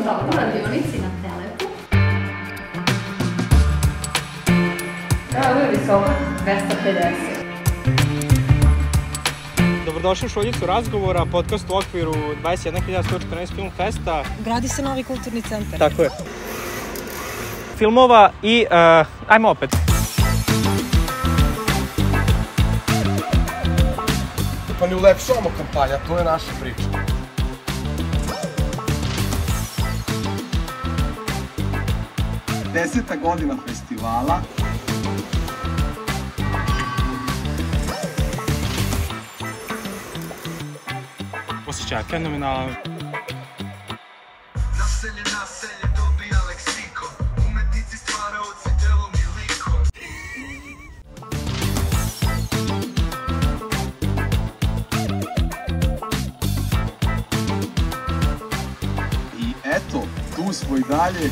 Dobro, radionici na Telepu. Ovo je visoko 250. Dobrodošli u Šoljicu razgovora, podcast u okviru 21.114 Film Festa. Gradi se novi kulturni centar. Tako je. Filmova i, ajmo opet. Pa ne ulepšavamo kampanja, to je naša priča. Deseta godina festivala. Osjećaj je fenomenalan. Naselje, dobija leksikon. Umetnici stvaraoci delom i likom. I eto, tu smo i dalje.